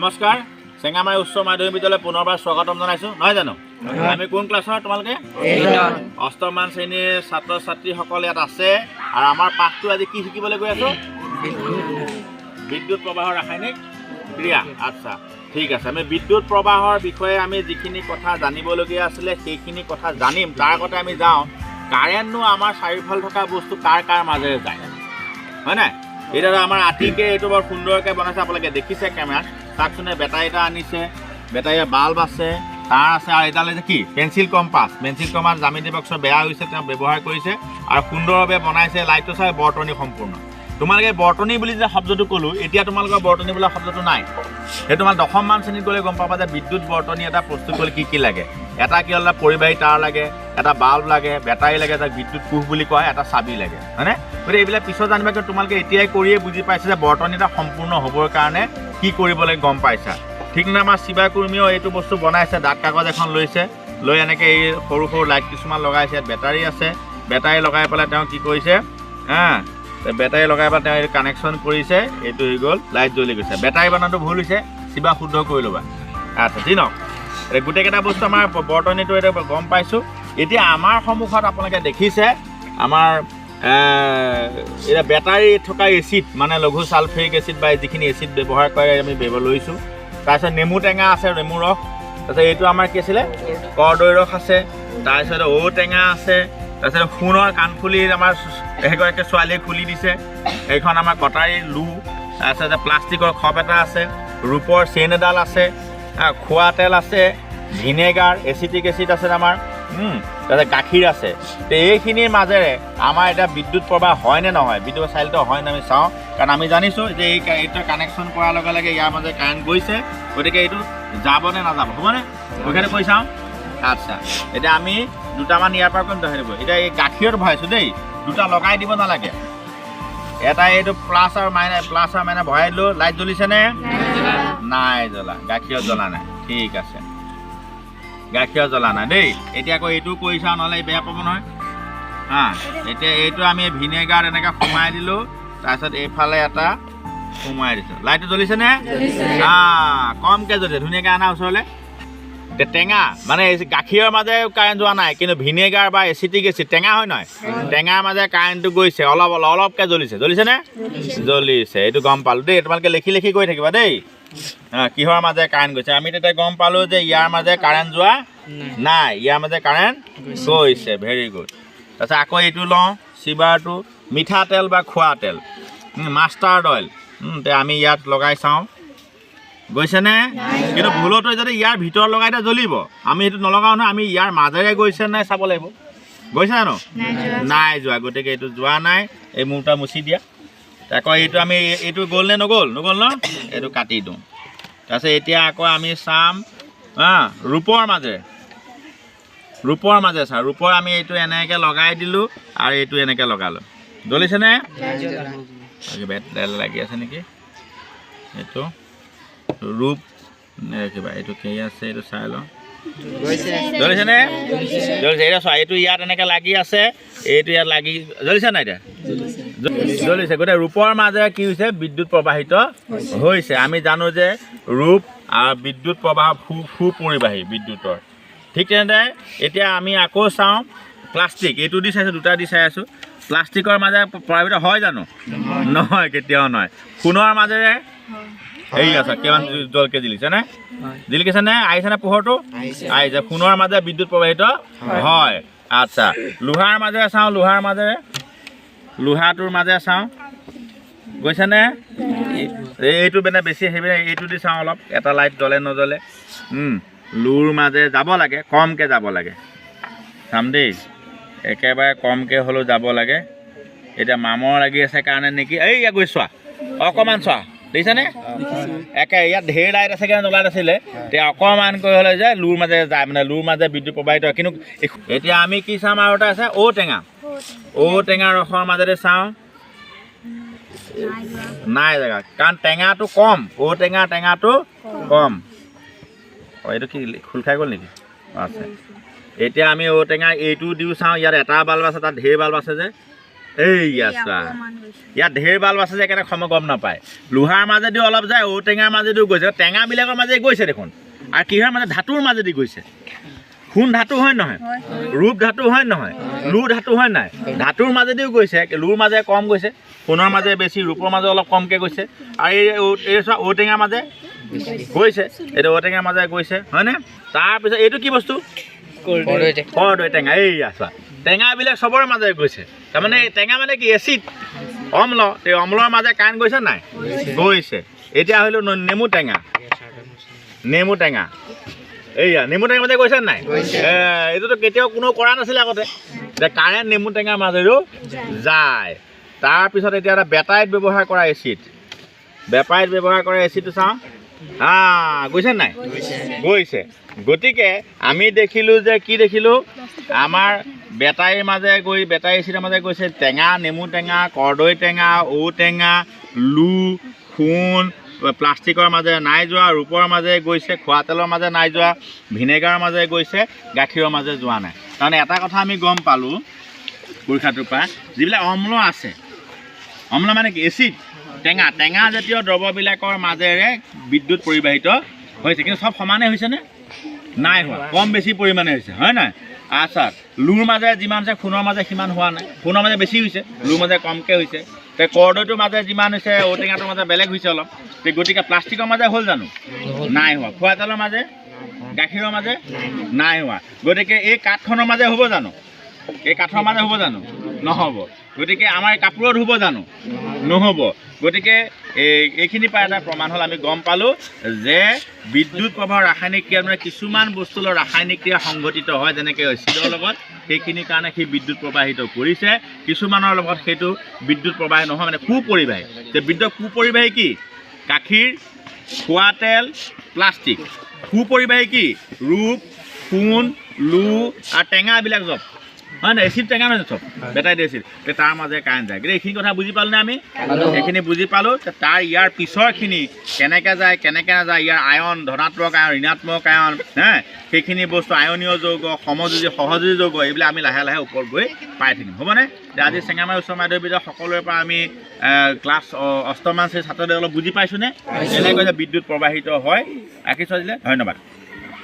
নমস্কাৰ চেঙামাৰী উচ্চ মাধ্যমিক বিদ্যালয় পুনৰবাৰ স্বাগতম জনাইছোঁ নহয় জানো আমি কোন ক্লাছৰ তোমালোকে অষ্টমমান শ্ৰেণীৰ ছাত্ৰ ছাত্ৰীসকল ইয়াত আছে আৰু আমাৰ পাঠটো আজি কি শিকিবলৈ গৈ আছোঁ বিদ্যুৎ প্ৰবাহৰ ৰাসায়নিক ক্ৰিয়া আচ্ছা ঠিক আছে আমি বিদ্যুৎ প্ৰবাহৰ বিষয়ে আমি যিখিনি কথা জানিবলগীয়া আছিলে সেইখিনি কথা জানিম তাৰ আগতে আমি যাওঁ কাৰেণ্টনো আমাৰ চাৰিওফালে থকা বস্তু কাৰ কাৰ মাজেৰে যায় হয় নাই এটা আমাৰ আতিকে এইটো বৰ সুন্দৰকৈ বনাইছে আপোনালোকে দেখিছে কেমেৰাত চাওকচোন বেটাৰী এটা আনিছে বেটাৰীৰ বাল্ব আছে তাৰ আছে আৰু এডাল কি পেঞ্চিল কম্পাছ জ্যামিতি বক্স বেয়া হৈছে তেওঁ ব্যৱহাৰ কৰিছে আৰু সুন্দৰভাৱে বনাইছে লাইটটো চাই বৰ্তনী সম্পূৰ্ণ তোমালোকে বৰ্তনী বুলি যে শব্দটো ক'লোঁ এতিয়া তোমালোকৰ বৰ্তনী বোলা শব্দটো নাই সেই তোমাৰ দশমমান শ্ৰেণীত গ'লে গম পাবা যে বিদ্যুৎ বৰ্তনী এটা প্ৰস্তুত কৰি কি লাগে এটা কি হ'ল পৰিবাহী তাঁৰ লাগে এটা বাল্ব লাগে বেটাৰী লাগে এটা বিদ্যুৎ কোষ বুলি কয় এটা চাবি লাগে হয়নে গতিকে এইবিলাক পিছত জানিবা কিন্তু তোমালোকে এতিয়াই কৰিয়ে বুজি পাইছা যে বৰ্তনী এটা সম্পূৰ্ণ হ'বৰ কাৰণে কি কৰিব লাগে গম পাইছা ঠিক নে আমাৰ শিৱা কুৰ্মীয়েও এইটো বস্তু বনাইছে ডাঠ কাগজ এখন লৈছে লৈ এনেকৈ এই সৰু সৰু লাইট কিছুমান লগাইছে বেটাৰী আছে বেটাৰী লগাই পেলাই তেওঁ কি কৰিছে বেটাৰী লগাই পেলাই তেওঁ এইটো কানেকশ্যন কৰিছে এইটো হৈ গ'ল লাইট জ্বলি গৈছে বেটাৰী বনাটো ভুল হৈছে শিৱা শুদ্ধ কৰি ল'বা আচ্ছা যি নহওক গোটেইকেইটা বস্তু আমাৰ বৰ্তনীটো এতিয়া গম পাইছোঁ এতিয়া আমাৰ সন্মুখত আপোনালোকে দেখিছে আমাৰ এতিয়া বেটাৰী থকা এচিড মানে লঘু ছালফেৰিক এচিড বা যিখিনি এচিড ব্যৱহাৰ কৰে আমি লৈছোঁ তাৰপিছত নেমু টেঙা আছে নেমু ৰস তাৰপিছত এইটো আমাৰ কি আছিলে কৰ্দৈ ৰস আছে তাৰপিছত ঔটেঙা আছে তাৰপিছত সোণৰ কাণফুলিৰ আমাৰ এগৰাকী ছোৱালীয়ে খুলি দিছে এইখন আমাৰ কটাৰী লো তাৰপিছত প্লাষ্টিকৰ খপ এটা আছে ৰূপৰ চেইন এডাল আছে খোৱা তেল আছে ভিনেগাৰ এচিটিক এচিড আছে আমাৰ তাৰপিছত গাখীৰ আছে তো এইখিনিৰ মাজেৰে আমাৰ এতিয়া বিদ্যুৎ প্ৰবাহ হয় নে নহয় বিদ্যুৎ চালিত হয় নে আমি চাওঁ কাৰণ আমি জানিছোঁ যে এইটো কানেকশ্যন কৰাৰ লগে লগে ইয়াৰ মাজে কাৰেণ্ট গৈছে গতিকে এইটো যাব নে নাযাব হ'বনে সেইকাৰণে কৈ চাওঁ আচ্ছা এতিয়া আমি দুটামান ইয়াৰ পৰা কৰিম ধৰিব এতিয়া এই গাখীৰত ভৰাইছোঁ দেই দুটা লগাই দিব নালাগে এটা এইটো প্লাছ আৰু মাইনাছ ভৰাই দিলোঁ লাইট জ্বলিছেনে নাই জ্বলা গাখীৰত জ্বলা নাই ঠিক আছে গাখীৰত জ্বলা নাই দেই এতিয়া আকৌ এইটো কৰি চাওঁ নহ'লে বেয়া পাব নহয় এতিয়া এইটো আমি ভিনেগাৰ এনেকৈ সোমাই দিলোঁ তাৰপিছত এইফালে এটা সোমাই দিছোঁ লাইটটো জ্বলিছেনে কমকৈ জ্বলিছে ধুনীয়াকৈ আনা ওচৰলৈ এতিয়া টেঙা মানে গাখীৰৰ মাজে কাৰেণ্ট যোৱা নাই কিন্তু ভিনেগাৰ বা এচিটিক এচিড টেঙা হয় নহয় টেঙাৰ মাজে কাৰেণ্টটো গৈছে অলপকৈ জ্বলিছেনে জ্বলিছে এইটো গম পালোঁ দেই তোমালোকে লিখি গৈ থাকিবা দেই কিহৰ মাজে কাৰেণ্ট গৈছে আমি তেতিয়া গম পালোঁ যে ইয়াৰ মাজে কাৰেণ্ট যোৱা নাই ইয়াৰ মাজে কাৰেণ্ট গৈছে ভেৰি গুড তাৰপিছত আকৌ এইটো লওঁ চিবাৰটো মিঠাতেল বা খোৱা তেল মাষ্টাৰ্ড অইল আমি ইয়াত লগাই চাওঁ গৈছেনে কিন্তু ভুলতো যদি ইয়াৰ ভিতৰত লগাই দিয়া জ্বলিব আমি সেইটো নলগাওঁ নহয় আমি ইয়াৰ মাজেৰে গৈছে নাই চাব লাগিব গৈছে জানো নাই যোৱা গতিকে এইটো যোৱা নাই এই মূৰটা মুচি দিয়া আকৌ এইটো আমি এইটো গ'ল নে নগ'ল ন এইটো কাটি দিওঁ তাৰপিছত এতিয়া আকৌ আমি চাম ৰূপৰ মাজে চা ৰূপৰ আমি এইটো এনেকৈ লগাই দিলোঁ আৰু এইটো এনেকৈ লগালোঁ জ্বলিছেনে বেট লাগি আছে নেকি এইটো ৰূপ কিবা এইটো কি আছে এইটো চাই লওঁ জ্বলিছেনে জ্বলিছে এতিয়া চোৱা এইটো ইয়াত এনেকৈ লাগি আছে এইটো ইয়াত লাগি জ্বলিছে নাই এতিয়া জ্বলিছে গোটেই ৰূপৰ মাজেৰে কি হৈছে বিদ্যুৎ প্ৰবাহিত হৈছে আমি জানো যে ৰূপ আৰু বিদ্যুৎ প্ৰবাহ সুপৰিবাহী বিদ্যুতৰ ঠিক তেনেদৰে এতিয়া আমি আকৌ চাওঁ প্লাষ্টিক এইটো দি চাইছোঁ দুটা দি চাই আছোঁ প্লাষ্টিকৰ মাজেৰে প্ৰভাৱিত হয় জানো নহয় কেতিয়াও নহয় সোণৰ মাজেৰে এই আছে কিমান জলকে জিলিছেনে জিলিকিছেনে আহিছেনে পোহৰটো আহিছে সোণৰ মাজেৰে বিদ্যুৎ প্ৰবাহিত হয় আচ্ছা লোহাৰ মাজেৰে চাওঁ লোহাটোৰ মাজেৰে চাওঁ গৈছেনে এইটো মানে বেছি হেভি এইটো দি চাওঁ অলপ এটা লাইট জ্বলে নজ্বলে লোৰ মাজেৰে যাব লাগে কমকৈ যাব লাগে চাম দেই একেবাৰে কমকৈ হ'লেও যাব লাগে এতিয়া মামৰ লাগি আছে কাৰণে নেকি এই ইয়াত গৈ চোৱা অকণমান চোৱা দেখিছেনে একে ইয়াত ঢেৰ লাইট আছে কাৰণে জ্বলাইট আছিলে এতিয়া অকণমানকৈ হ'লে যে লোৰ মাজে যায় মানে লোৰ মাজে বিদ্যুৎ প্ৰবাহিত হয় কিন্তু এতিয়া আমি কি চাম আৰু এটা আছে ঔটেঙা ৰসৰ মাজেৰে চাওঁ নাই জেগা কাৰণ টেঙাটো কম টেঙাটো কম এইটো কি খোল খাই গ'ল নেকি আছে এতিয়া আমি ঔটেঙা এইটো দিও চাওঁ ইয়াত এটা বাল্ব আছে তাত ঢেৰ বাল্ব আছে যে এই আছা ইয়াত ঢেৰ বাল্ব আছে যে একেটা সময় গম নাপায় লোহাৰ মাজেদি অলপ যায় ঔটেঙাৰ মাজেদিও গৈছে টেঙাবিলাকৰ মাজেদি গৈছে দেখোন আৰু কিহৰ মাজে ধাতুৰ মাজেদি গৈছে সোণ ধাতু হয় নহয় ৰূপ ধাতু হয় নহয় লু ধাতু হয় নাই ধাতুৰ মাজেদিও গৈছে লুৰ মাজে কম গৈছে সোণৰ মাজে বেছি ৰূপৰ মাজে অলপ কমকৈ গৈছে আৰু এই চোৱা ঔটেঙাৰ মাজে গৈছে এইটো ঔটেঙাৰ মাজে গৈছে হয়নে তাৰপিছত এইটো কি বস্তু কৰদৈ টেঙা এই আছা টেঙাবিলাক চবৰে মাজে গৈছে তাৰমানে টেঙা মানে কি এচিড অম্ল এই অম্লৰ মাজে কাৰেণ্ট গৈছে নাই গৈছে এতিয়া হ'লেও নেমু টেঙা এইয়া নেমু টেঙা মাজে গৈছে নাই এইটোতো কেতিয়াও কোনো কৰা নাছিলে আগতে যে কাৰেণ্ট নেমু টেঙাৰ মাজেৰেও যায় তাৰপিছত এতিয়া এটা বেটাৰীত ব্যৱহাৰ কৰা এচিডটো চাওঁ গৈছে নাই গৈছে গতিকে আমি দেখিলোঁ যে কি দেখিলোঁ আমাৰ বেটাৰীৰ মাজে গৈ বেটাৰী এচিডৰ মাজে গৈছে টেঙা নেমু টেঙা কৰদৈ টেঙা ঔটেঙা লু সোণ প্লাষ্টিকৰ মাজে নাই যোৱা ৰূপৰ মাজে গৈছে খোৱা তেলৰ মাজে নাই যোৱা ভিনেগাৰৰ মাজে গৈছে গাখীৰৰ মাজে যোৱা নাই তাৰমানে এটা কথা আমি গম পালোঁ পৰীক্ষাটোৰ পৰা যিবিলাক অম্ল আছে অম্ল মানে কি এচিড টেঙা জাতীয় দ্ৰব্যবিলাকৰ মাজেৰে বিদ্যুৎ পৰিবাহিত হৈছে কিন্তু চব সমানে হৈছেনে নাই হোৱা কম বেছি পৰিমাণে হৈছে হয় নাই আচ্ছা লুৰ মাজে যিমান আছে সোণৰ মাজে সিমান হোৱা নাই সোণৰ মাজে বেছি হৈছে লুৰ মাজে কমকৈ হৈছে কৰদৈটোৰ মাজে যিমান হৈছে ঔটেঙাটোৰ মাজে বেলেগ হৈছে অলপ গতিকে প্লাষ্টিকৰ মাজে হ'ল জানো নাই হোৱা খোৱা তেলৰ মাজে গাখীৰৰ মাজে নাই হোৱা গতিকে এই কাঠখনৰ মাজে হ'ব জানো নহ'ব গতিকে আমাৰ কাপোৰত হ'ব জানো নহ'ব গতিকে এইখিনিৰ পৰা এটা প্ৰমাণ হ'ল আমি গম পালোঁ যে বিদ্যুৎ প্ৰবাহৰ ৰাসায়নিক ক্ৰিয়াত মানে কিছুমান বস্তুৰ ৰাসায়নিক ক্ৰিয়া সংঘটিত হয় যেনেকৈ এচিডৰ লগত সেইখিনিৰ কাৰণে সি বিদ্যুৎ প্ৰবাহিত কৰিছে কিছুমানৰ লগত সেইটো বিদ্যুৎ প্ৰবাহী নহয় মানে কুপৰিবাহী যে কুপৰিবাহী কি গাখীৰ খোৱা তেল প্লাষ্টিক কুপৰিবাহী কি ৰূপ সোণ লু আৰু টেঙা এইবিলাক চব হয় নাই এচিড টেঙা নহয় চব বেটাৰী এচিড তাৰ মাজে কাৰেণ্ট যায় গতিকে এইখিনি কথা বুজি পালোঁনে আমি এইখিনি বুজি পালোঁ তাৰ ইয়াৰ পিছৰখিনি কেনেকৈ যায় কেনেকৈ নাযায় ইয়াৰ আয়ন ধনাত্মক আয়ন ঋণাত্মক আয়ন সেইখিনি বস্তু আয়নীয় যৌগ সহযোগী যৌগ এইবিলাক আমি লাহে লাহে ওপৰত গৈ পাই থাকিম হ'বনে আজি চেঙামাৰী উচ্চ মাধ্যমিক বিদ্যালয় সকলোৰে পৰা আমি ক্লাছ 8মান শ্ৰেণীৰ ছাত্ৰদেৰ অলপ বুজি পাইছোঁনে এনেকৈ যে বিদ্যুৎ প্ৰবাহিত হয় ৰাখিছোঁ আজিলৈ ধন্যবাদ।